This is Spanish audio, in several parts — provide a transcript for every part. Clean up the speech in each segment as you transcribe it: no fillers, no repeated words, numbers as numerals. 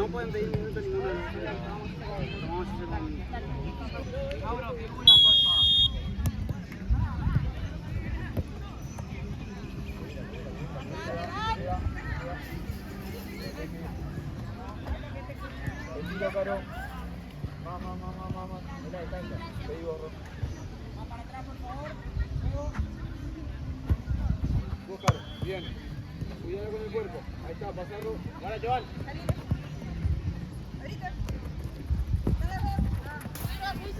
no pueden pedir minuto ninguno de los dos. Vamos a hacer la misma. Ahora figura, por favor. Caro. Mamá. Mirá, distancia. Pedí gorro. Va para atrás, por favor. Vos, Caro. Bien. Cuidado con el cuerpo. Ahí está, pasarlo. Ahora, chaval.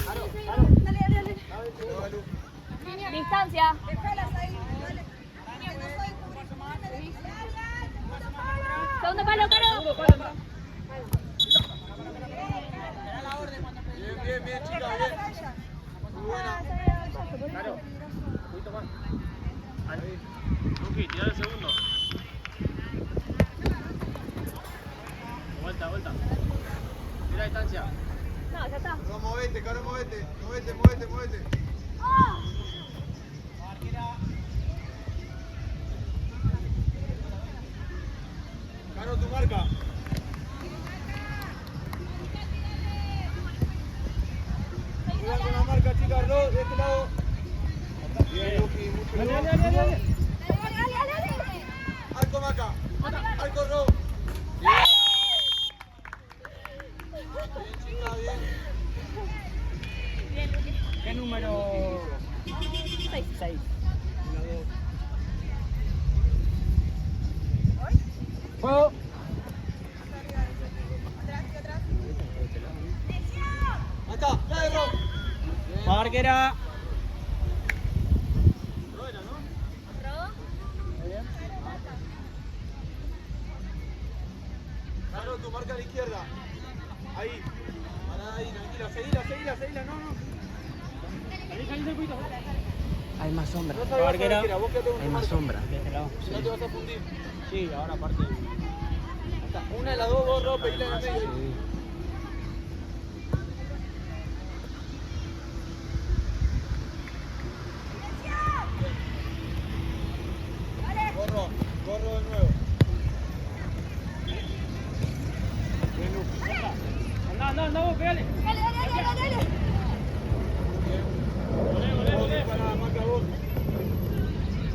Caro. Dale. Distancia. Dejalas ahí, dale. Segundo palo, Caro. Bien, chica, bien. Muy buena. Claro. Un poquito más. Ahí. Luqui, tirá el segundo. Vuelta. Mira distancia. No, ya está. No, movete, Caro, movete. Movete. Caro, tu marca. Cuidado con la marca, chicas, de este lado. Bien, Luqui, mucho bien. Dale. Arco, Maca. Arco, Ro. Bien, chica, bien. ¿Qué número? 6. Juego. Ahí está, dale, Ro. Parquera. Ro era, ¿no? Caro, tu marca a la izquierda. Ahí. Pará ahí, tranquila. Seguila, no. Salí un poquito. Hay más sombra. No salgas Parquera. a la vos quedate con tu Hay más marca. sombra. De este lado. Si no te vas a fundir. Sí, ahora aparte. Ahí está. Una de las dos, vos, Ro, pedila en el medio. Sí. Corro de nuevo. Bien, Luqui. Anda, vos, pegale. Dale. Bien. Volé. Para, marca vos.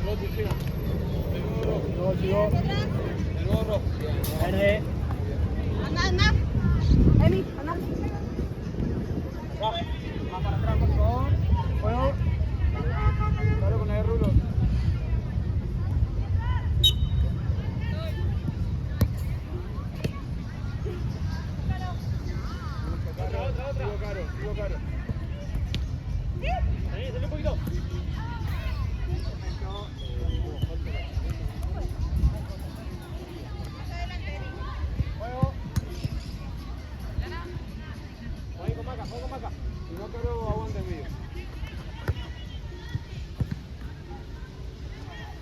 Vos te llega. El gorro. El gorro. Bien. Verde. Anda. Emi, anda. Más para atrás, por favor. Juego. Claro con el rulo. Sigo Caro. Salí un poquito. Juego. Ahí con Maca. Si no, Caro, aguanta en medio.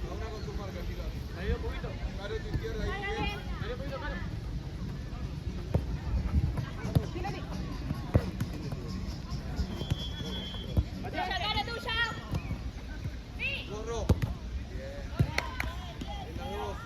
Ahora con tu marca, chicas. Salí un poquito. Caro, tu izquierda, ahí bien. Salí un poquito, Caro. Gorro. Bien. En las dos.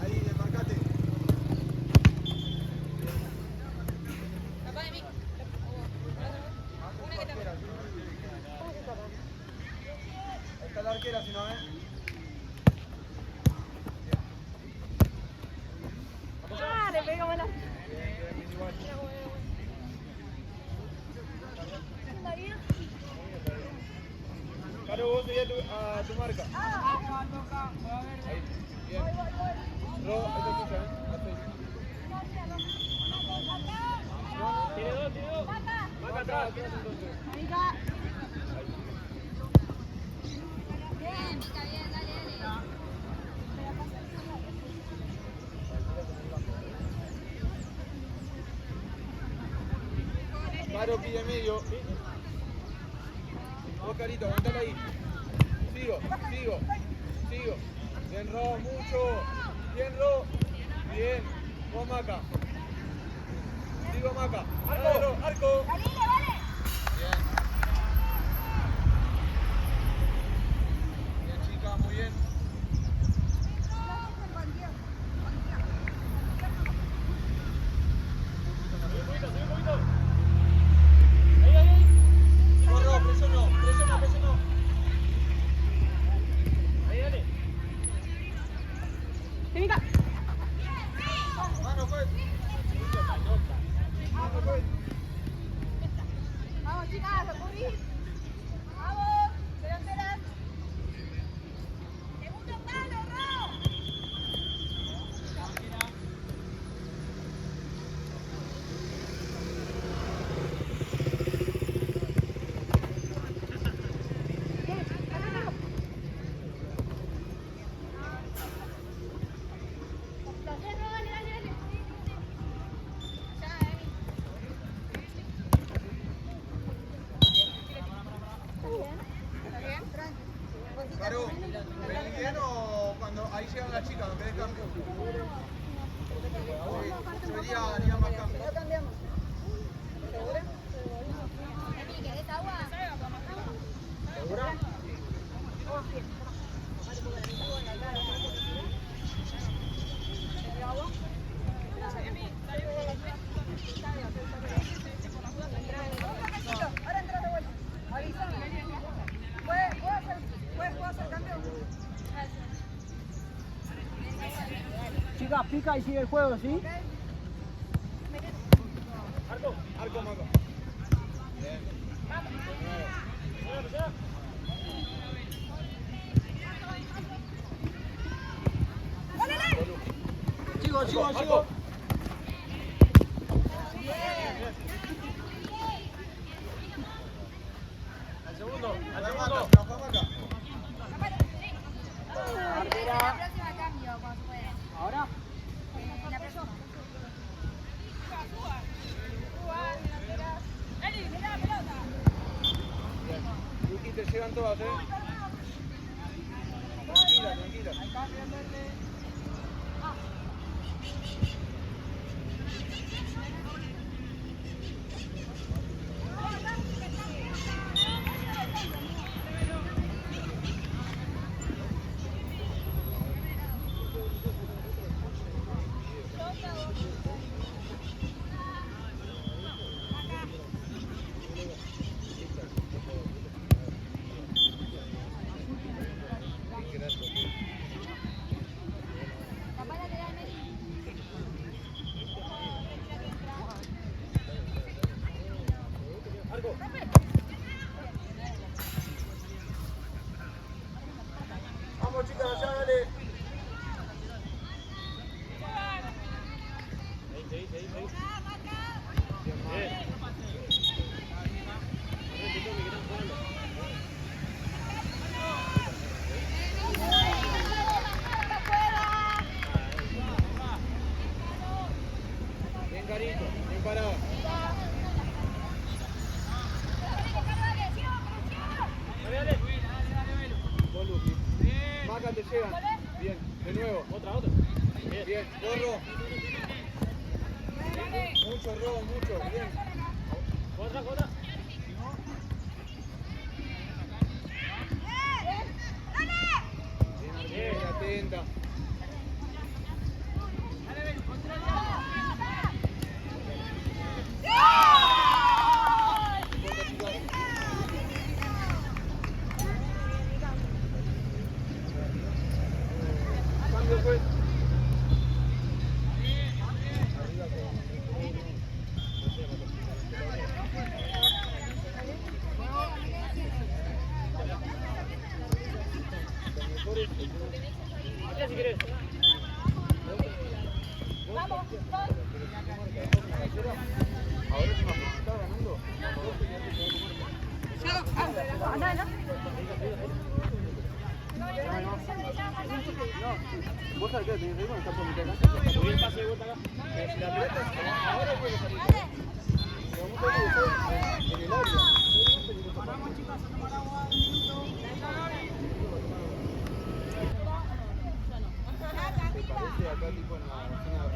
Ahí, desmarcate. Ahí está la arquera, si no, Le pegamos la. Bien, igual. Caro, vos seguí a tu marca. Ahí, bien. Ro, esta es tuya, Tiene dos. Marca atrás, entonces. Caro pide medio. Vos, Carito, aguantala ahí. Sigo. Bien, Ro, mucho. Bien, Ro. Bien. Vos, Maca. Sigo, Maca. Arco. Arco. Bien. Bien, chica, muy bien. Corro, presionó. Ahí, dale. Química. Mano, pues. Mano, pues. Vamos, chicas, a cubrir. Vamos, delanteras. Segundo palo, Ro. Caro, ¿ven bien o cuando ahí llegan las chicas, ¿no querés cambio? Sí, yo haría más cambio. Lo cambiamos. ¿Segura? ¿Querés agua? ¿Segura? Ahora entra de vuelta. Avísame. ¿Puedo hacer cambio? Chicas, pica y sigue el juego, ¿sí? Arco, Maca. Bien. Sigo. Al segundo. Maca. La próxima cambio, cuando se pueda. Ahora. La próxima. Luqui, te llegan todas, Tranquila. Vamos, chicas, allá, dale. Bien, Carito, bien parado. Vos, Luqui. Maca, te llegan. Bien, de nuevo. Otra. Bien, corro. Mucho, Ro, mucho. Bien. Otra. Bien, atenta. Cambio, pues. Si querés. Vamos, Ahora sí, Maca, ¿está ganando? Andá. Vos sabés que tenés que ir con el campo de mitad de cancha. Si la pelota es ahora puede salir. Pero vamos a ver en el área. Paramos, chicas, paramos. Se parece acá tipo en la zona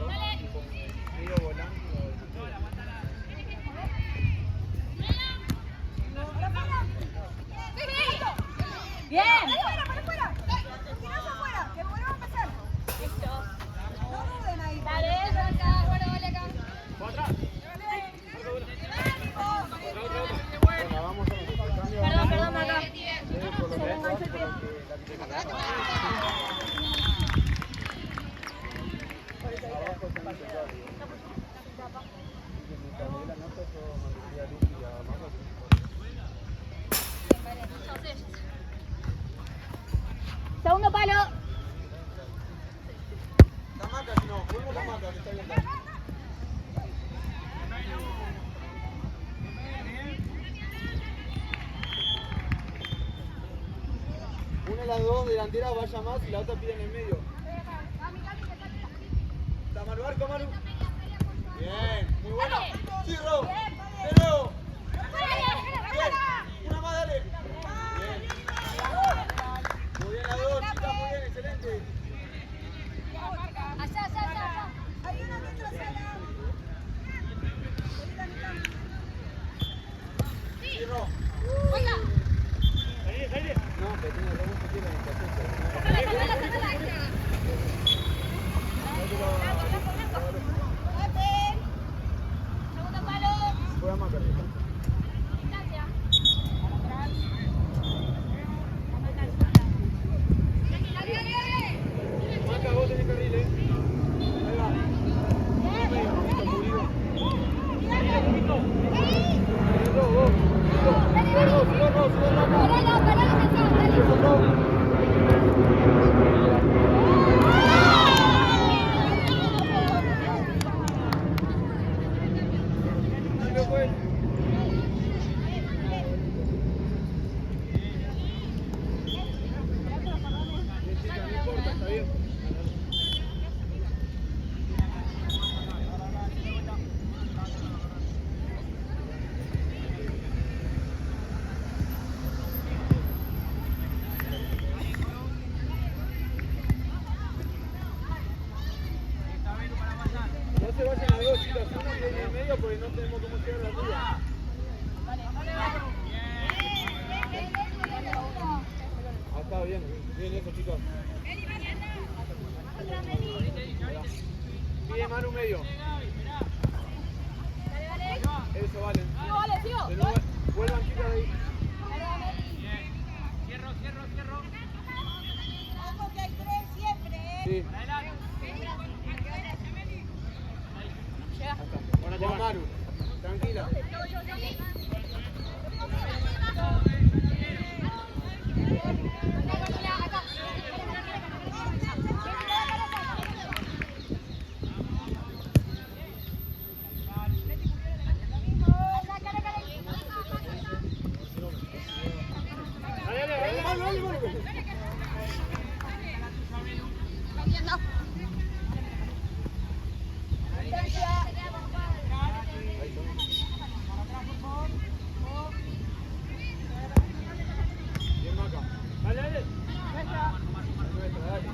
las dos delanteras vaya más y la otra pide en el medio. Está Manu, arco, Manu. Bien, muy buena. Sí, Ro. De nuevo. Bien. Una más, dale. Bien. Muy bien las dos, chicas, muy bien, excelente. Allá. Hay una retrasada. Sí, Ro. Oiga. No, pero tiene Ramón que tiene la impaciencia. Segundo palo. Juega más, Carlos. Distancia. Marca, vos tenés carril, Ahí va. No se vayan las dos, chicas, uno y en el medio porque no tenemos cómo llegar a la arriba. Está bien, bien eso, chicos. Pide Manu medio. Eso, vale. De nuevo, vuelvan, chicas, de ahí. Cierro. Ojo que hay tres siempre, Sí. Juan Manu, tranquila. Bien, Maca. Dale. Nuestra, dale.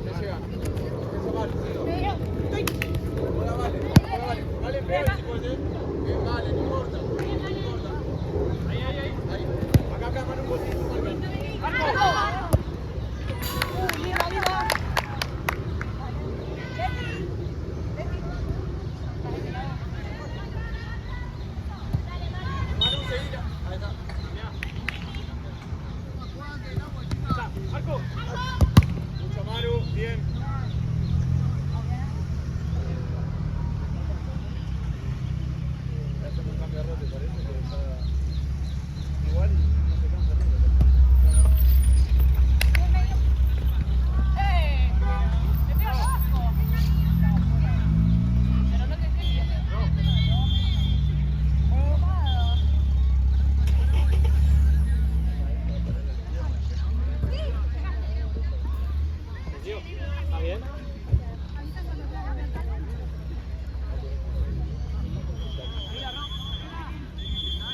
Ya llega. Eso vale, Ahora vale. Vale, pega si puede. Bien, vale, no importa. Ahí. Acá, Manu, un poquito. Marco. Manu, seguida. Ahí está. Marco. Mucho Manu, bien. Hacemos un cambio de rol, ¿te parece? Que está igual y no se cansa nunca. ¿Está bien?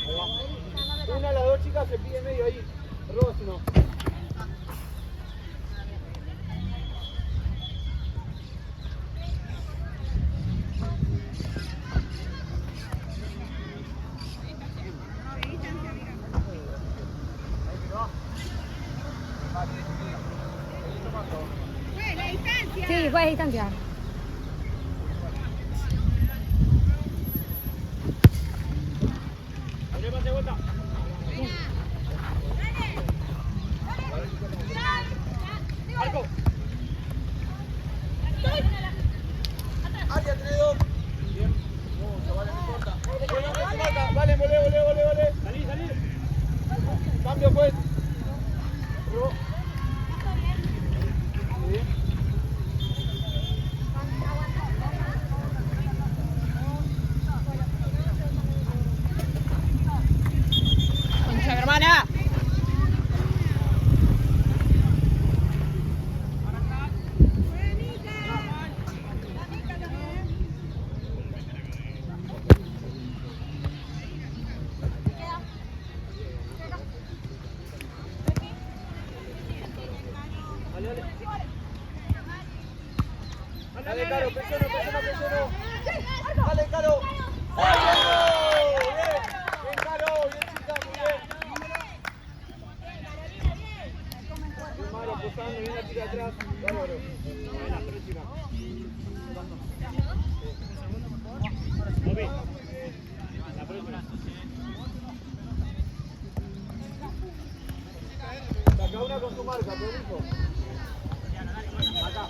Ahí va. Una de las dos chicas se pide medio ahí. Ross no. Sí, juega a distancia. Pase de vuelta. Marco. Área 3-2. Bien. Mucho, vale, no importa. Vale, volé. Salí. Cambio pues. Ro. Bien. Dale, Caro, presiono. Dale, Caro. ¡Bien! Bien, Caro. Bien, chica, muy bien. Bien, Maro, posando, bien la chica atrás. Bárbaro. Buena, pero chica. Bobby, la próxima. Saca una con tu marca, Pedrico. Acá.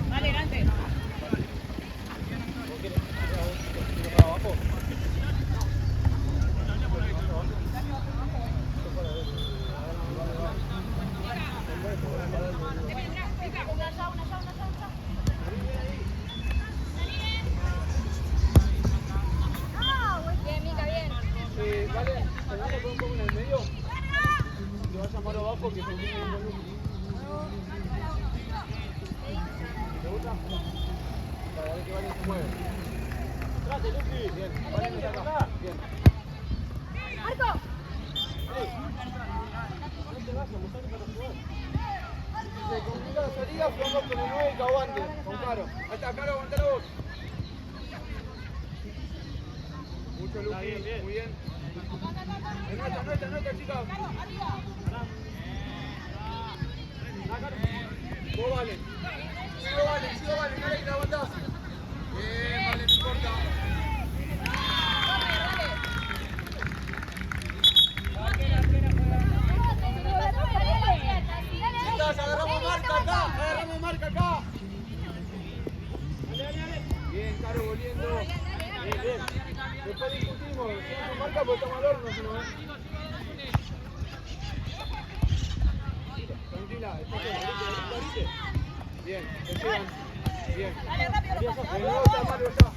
Vale, grande. Bien, Mica, bien. Vale, pegamos con un poco en el medio. Te vas a llamar abajo que se tiene un volumen. ¿Te gusta? Vale, dale que Valen se mueve. Trate, Luqui. Bien, Valen está acá. Bien. ¡Marco! No te vas a mostrar para jugar. Si se complica la salida, jugamos con el 9 y que aguante. Con Caro. Ahí está, Caro, aguanta la voz. Mucho Luqui, muy bien. No está, chicos. Vos Valen. Sigo Valen, dale que la aguantás. Bien, Valen, no importa. Chicas, agarramos marca acá. Bien, Caro, volviendo. Bien. Después discutimos, si no marca porque estamos al horno, si no, Tranquila, está bien, ahorita. Bien, te llevan. Bien. Dale, rápido, lo paso. Mario, está.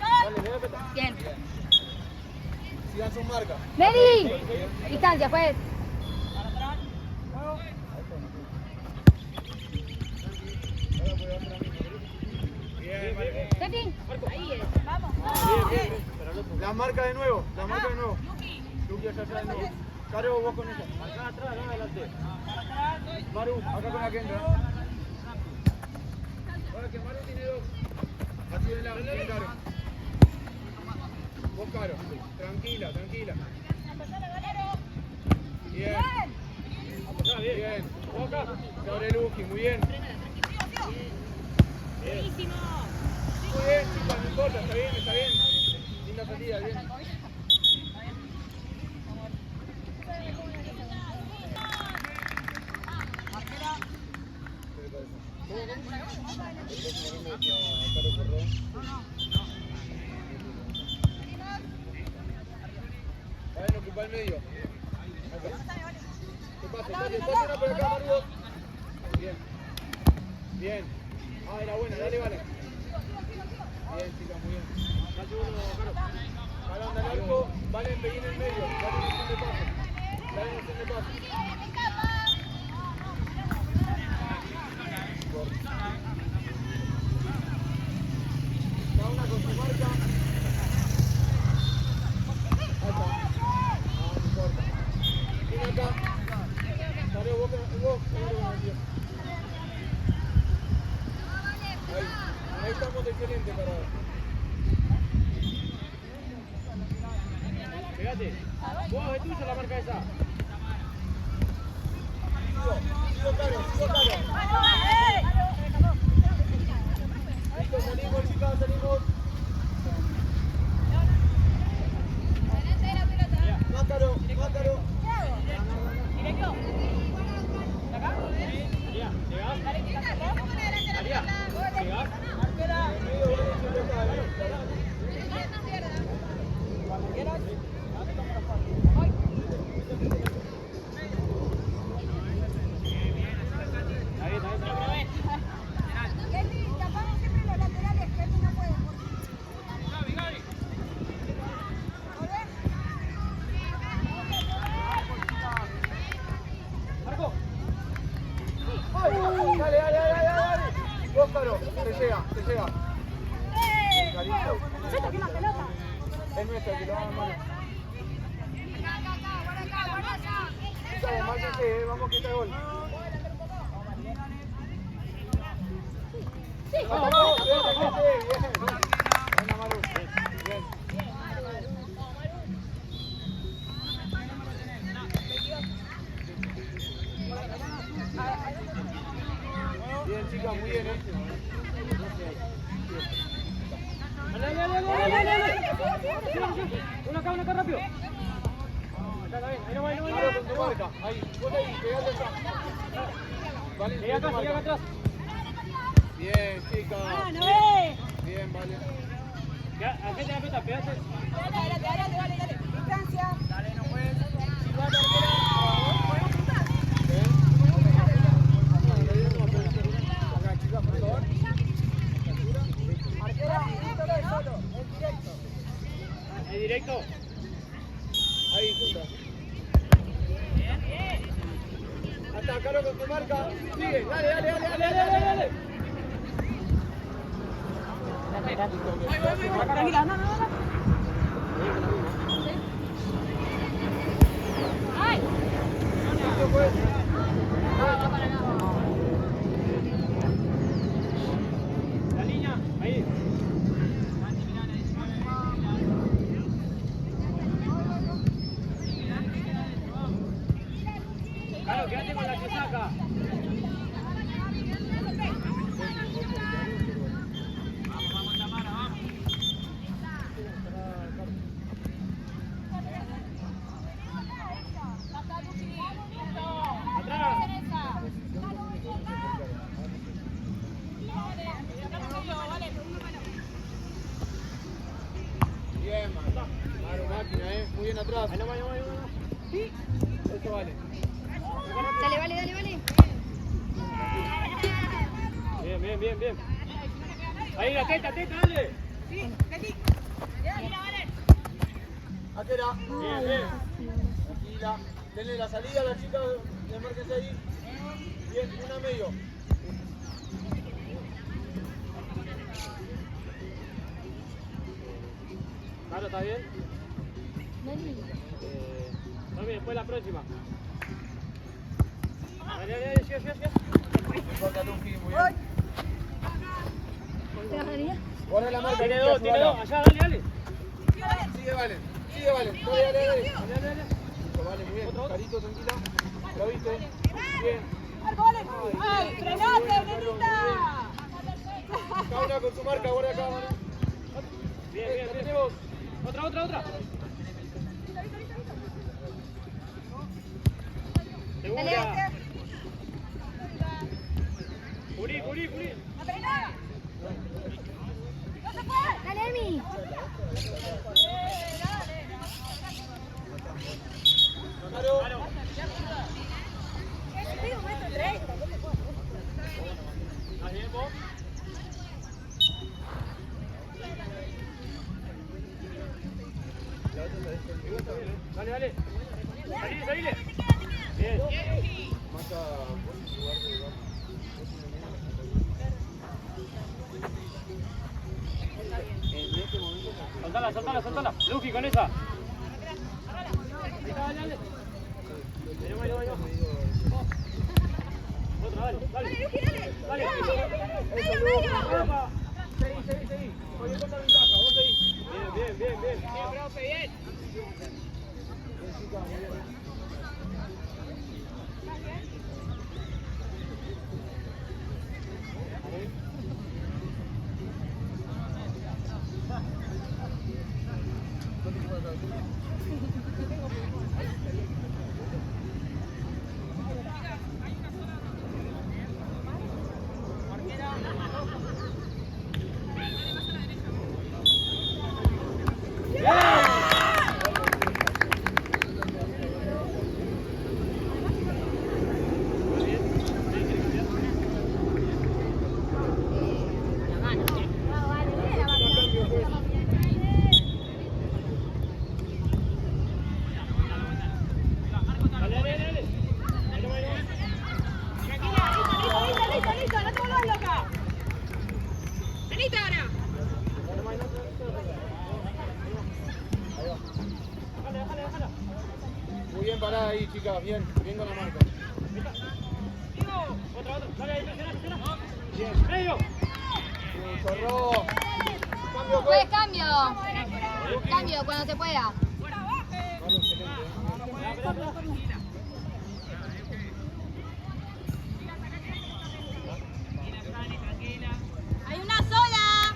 Dale, le voy a petar. Bien. Sigan sus marcas. Medi. Distancia, pues. Bien, vale. Kevin. Ahí es. Vamos. Bien. La marca de nuevo. Luqui allá de nuevo. Caro, vos con ella. Acá atrás, no adelante. Maru, acá con la que entra. Ahora que Maru tiene dos. Así de lado, bien, Caro. Vos, Caro. Tranquila. Bien. Bien. Se abre Luqui, muy bien. Buenísimo. Muy bien, chicos, no importa, está bien. Linda salida, bien. Vale, ocupa el medio. Pase una por acá, Mario. Bien. Ah, era buena, dale, vale. Bien, chicas, muy bien. Balón del arco, Valen, pegué en el medio. Dale noción de pase. Cada una con su marca. Ahí está. No importa. Viene acá. Dale, vos. Ahí estamos excelentes para ver. Pégate. Vos, es tuya la marca esa. Sigo Caro. Listo, salimos, chicas, salimos. Más Caro. Directo. ¿Acá? María, ¿llegás? María, ¿llegás? Ahí está. Álvaro, te llega. Carito. Es nuestro, que lo haga mano. Vamos que está gol. Vamos, bien. Venga, Maru. Bien. Bien, chicas, muy bien, Dale. Uno acá, rápido. Ahí no va. Claro, con tu marca. Ahí, vos ahí, pegate allá. Vale, Sigue acá atrás. Bien, chicas. Bien, vale. Hacete la pelota, pegate. Dale. Distancia. Dale, no puedes. Acá, chicas, por favor. Ahí directo. Ahí, juntas. Hasta Caro con tu marca. Sigue, dale. Tranquila, no. ¡Ay! Listo, pues. La línea, ahí. Claro, quédate con la que saca. Vamos, Tamara, vamos. Atrás. Bien, Maru, máquina, muy bien atrás. Ahí no va. Sí. Eso vale. Dale. Bien. Ahí la teta, dale. Aquera. Bien. Tranquila. Denle la salida a la chica, desmárquense ahí. Bien, una medio. Claro, ¿está bien? Tommy, después la próxima. Dale, sigue. Corta Luqui, muy bien. Borra la marca. Tiene dos, allá, dale. Sigue, Valen. Dale. Listo, vale, muy bien. Carito, tranquila. ¿Lo viste? Bien. ¡Ay, frenate, nenita! Cada con su marca, guarda acá, Manu. Bien. Tenemos. Otra. Segunda. Cubrí. ¡Dale, Emi! Claro. ¿Estás bien vos? Dale. Salile. Bien. Mata, vos lugar de lugar. En este momento. Soltala. Luqui, con esa. Dale. Ahí va. Otra, dale. Opa. Seguí. Oye, corta ventaja, vos seguís. Bien. Profe, bien. Bien, chica, muy bien. ahí, chicas, bien con la marca. Otra. Dale ahí, presiona. Bien, medio. Chorro. Cambio, Pues cambio. Cambio cuando se pueda. Hay una sola.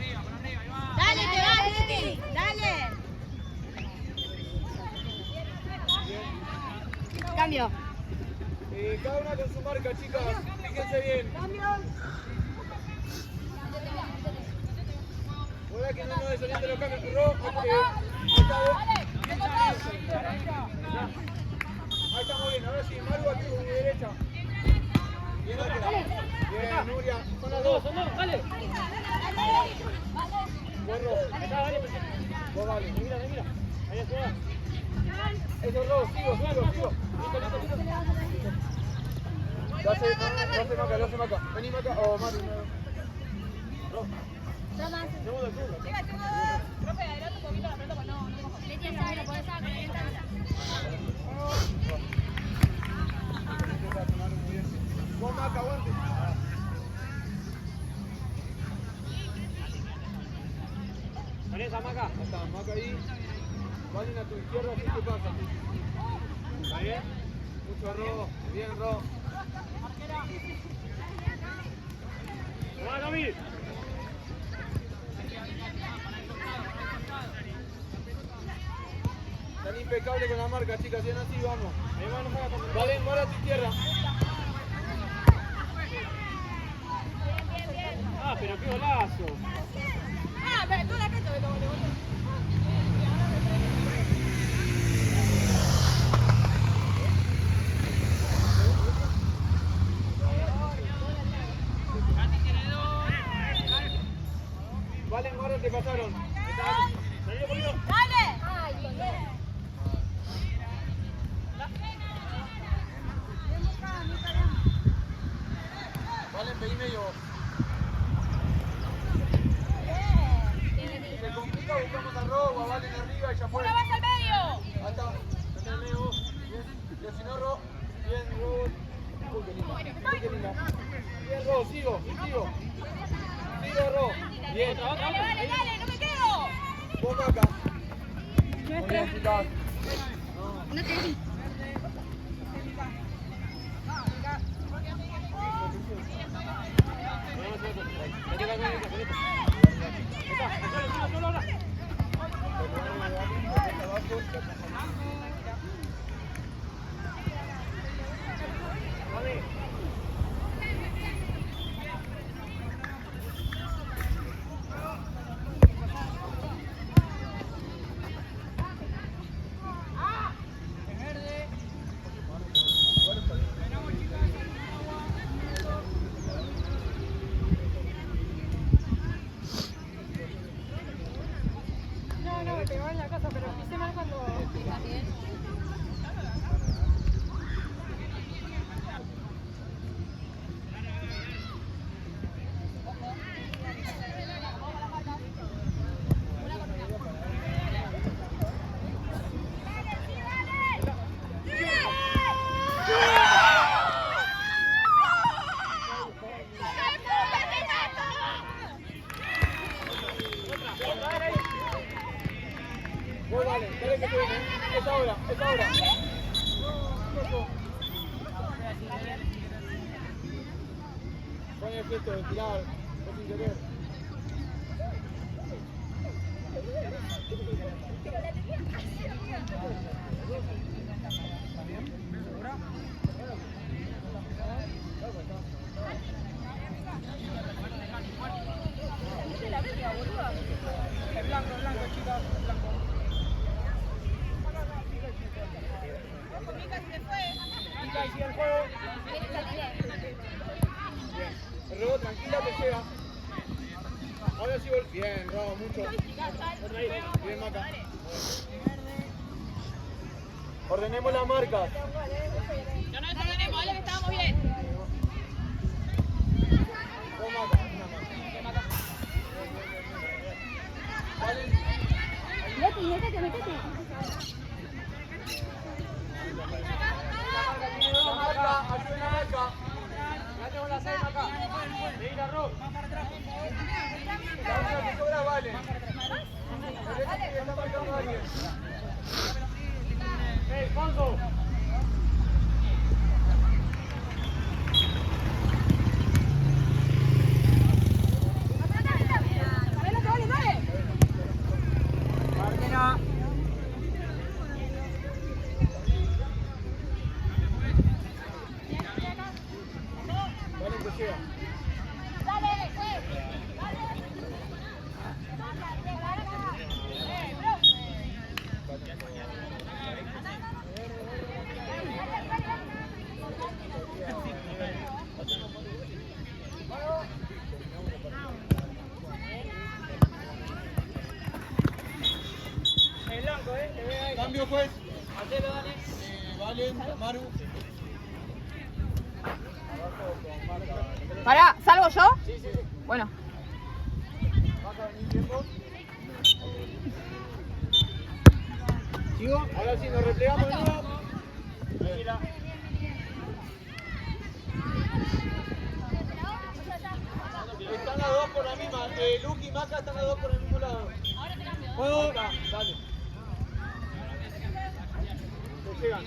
Dale, que va, Titi. Dale. Cambio. Cada una con su marca, chicas. Fíjense bien. Ahora que no nos desorienten los cambios. Ahí estamos bien. Ahora sí, Maru aquí con mi derecha. Bien, Ángela. Bien, Nuria. Son las dos. Dale. Gorro. Dale. Vos dale. Mira. Ahí está. Eso es Ro. Sigo. Listo. Lo hace Maca. Vení, Maca. O Maru. Ro. Segundo. Profe, adelante un poquito la pelota, pues no mojo. Le tienes que poder estar calentando. Vos, Maca, aguante. Dale esa maca. Ahí está, Maca ahí. Valen a tu izquierda, así que pasa. ¿Está bien? Mucho Ro. Bien, Ro. Va, Camil. Están impecables con la marca, chicas. Bien así, vamos. Valen, mora a tu izquierda. Ah, pero qué golazo. Pero tú la que te Valen, mora, te pasaron. Salí un poquito. ¡Dale! ¡Ay, bien! Valen, pedí medio. Se complica, buscamos a Ro, a Valen arriba y ya fue. ¡Una más al medio! Ahí está. Está en el medio. Bien. Lesionó Ro. Bien, Ro. Uy, qué linda. Bien, Ro, sigo. Sigo, Ro. Bien. Dale, no me quedo. Vos, Maca. Muy bien, chicas. No te vi. Vos dale que te viene. Es ahora. Pon el gesto de tirar, sin querer. Es blanco, chicas, blanco. Mica, y sigue el juego. Bien. El robot, tranquila, te llega. Ahora sí, bien, bravo, mucho. Otra ahí. Bien, Maca. Ordenemos las marcas. No nos desordenemos, dale que estábamos bien. Vos, Maca, una más. Vale. Métete. Fonso. Martina. Dale, que llega. El blanco, te ve ahí. Cambio, pues. Hacelo, dale. Valen, Maru. Pará, ¿salgo yo? Sí, sí, sí. Bueno. Vas a venir tiempo. ¿Sigo? Ahora sí, nos replegamos de nuevo. Tranquila. Están las dos por la misma. Lucky y Maca están las dos por el mismo lado. Juego. Dale. Se llegan.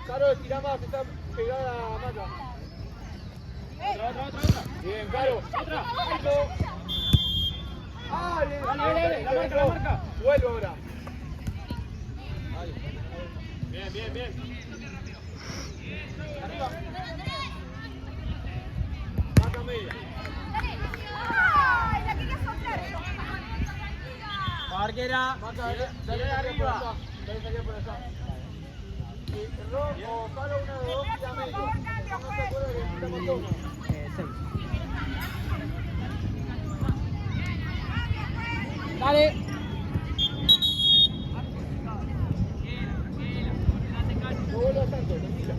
Caro, estira más, está pegada a Maca. Otra. Bien, Caro. Otra. Ah, bien. Dale, la marca. Vuelvo ahora. Bien. Arriba. Maca media. Barquera. Maca, dale arriba. Dale salir por allá. O Caro una de dos y a medio. No se acuerda que necesitamos todo. 6. Dale. No vuelvas tanto, tranquila.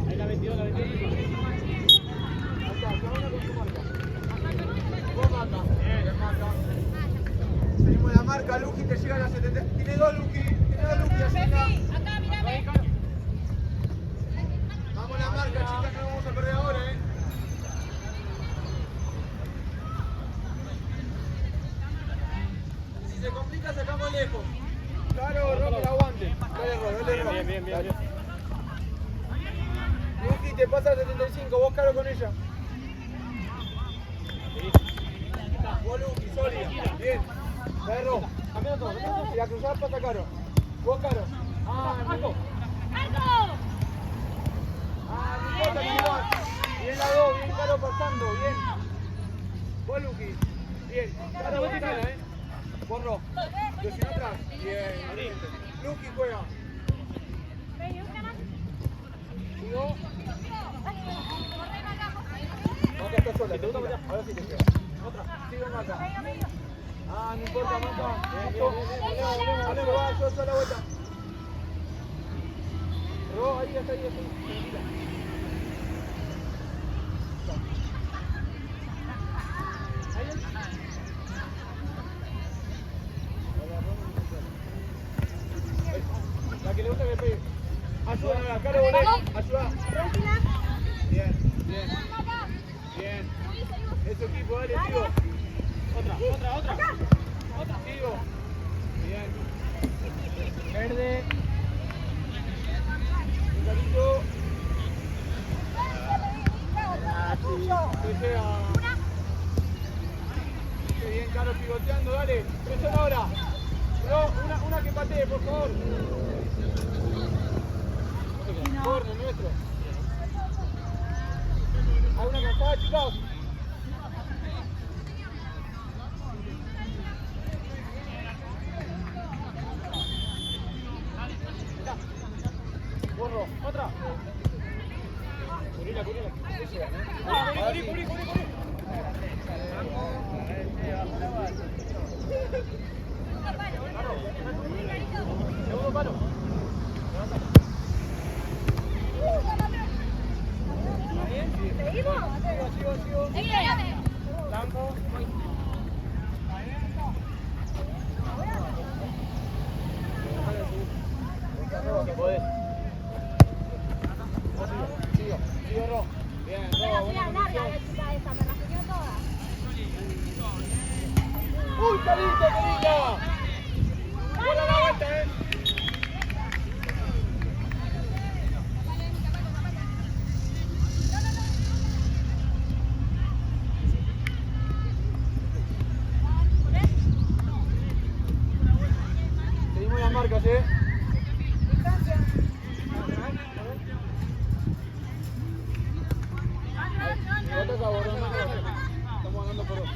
Ahí la 22. Acá, cada una con su marca. Vos Maca. Bien, Maca. Seguimos la marca, Lucky te llega a la 70. Tiene dos Lucky, así acá. Acá, mírame. Vamos a la marca, chicas, no vamos a perder ahora, Si se complica, sacamos lejos. Claro, Ro, que la aguante. Dale, Ro. Bien. Lucky te pasa a 75, vos Caro con ella. Vos Lucky, sólida. Bien. Dale, Ro. Cambiando todo. Y la cruzada pasa Caro. Vos Caro. Marco. No importa, que igual. Bien la 2, bien Caro pasando, bien. Vos Lucky. Bien. Caro, vos tirala, Vos Ro. Presiona atrás. Bien. Lucky juega. Sigo. Maca está sola, te gusta Maca. Ahora sí te llega. Otra. Sigo Maca. No importa, Maca. Bien. Va, yo soy la vuelta. Ro, ahí. Tranquila. La que le gusta que pegue. Ayuda, Caro, ayuda. Bien. Es su equipo, dale, sigo. Otra. Sigo. Bien. Verde. Un gatito. Que llega. Qué bien, Caro, pivoteando, dale. Presiona ahora. No, una que patee, por favor. Corner nuestro. Hay una cansada, chicos. Borro, otra. Curila. Cubrí. Segundo palo. Sigo. Blanco. Que podés. Sigo, Ro. Bien, Ro, buena condición. Uy, Listo, querida. Buena la vuelta, Seguimos las marcas, Estamos ganando por 2.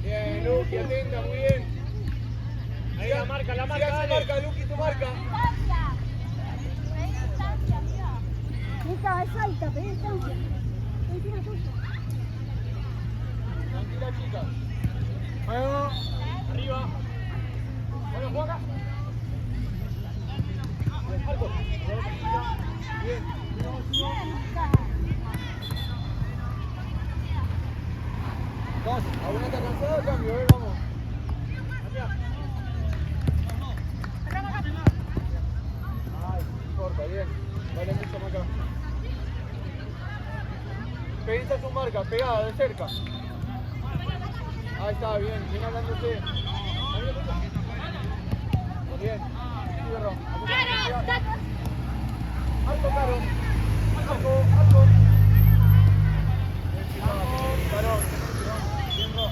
Bien, Luqui, atenta, muy bien. Ahí la marca, Siga su dale. marca, Luqui, tu marca. Mica, es alta, pedí distancia. Encima tuya. Tranquila, chicas. Juego. Arriba. Bueno, juega. Bien, Marco. Bien. Vamos, ¿alguna está cansada? Cambio, vamos. Ay, no importa, bien. Vale mucho más acá. Pediste su marca, pegada, de cerca. Ahí está, bien, bien hablándose. Bien. Cierro. Arco, Caro. Arco. Bien, Caro. Bien, Ro.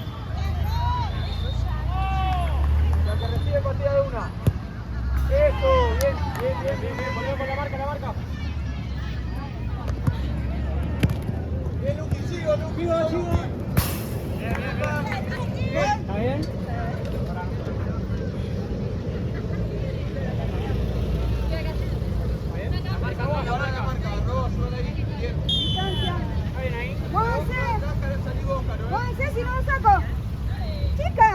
La que recibe partida de una. Eso, bien. Volvemos la marca. Bien, Luqui, sigo. ¿Está bien? La marca, vos, la marca. Roba, ayúdale ahí. Bien. Distancia. ¿Está bien ahí? ¡Móvense! Salí vos, Caro. ¡Móvense si no lo saco! ¡Chica!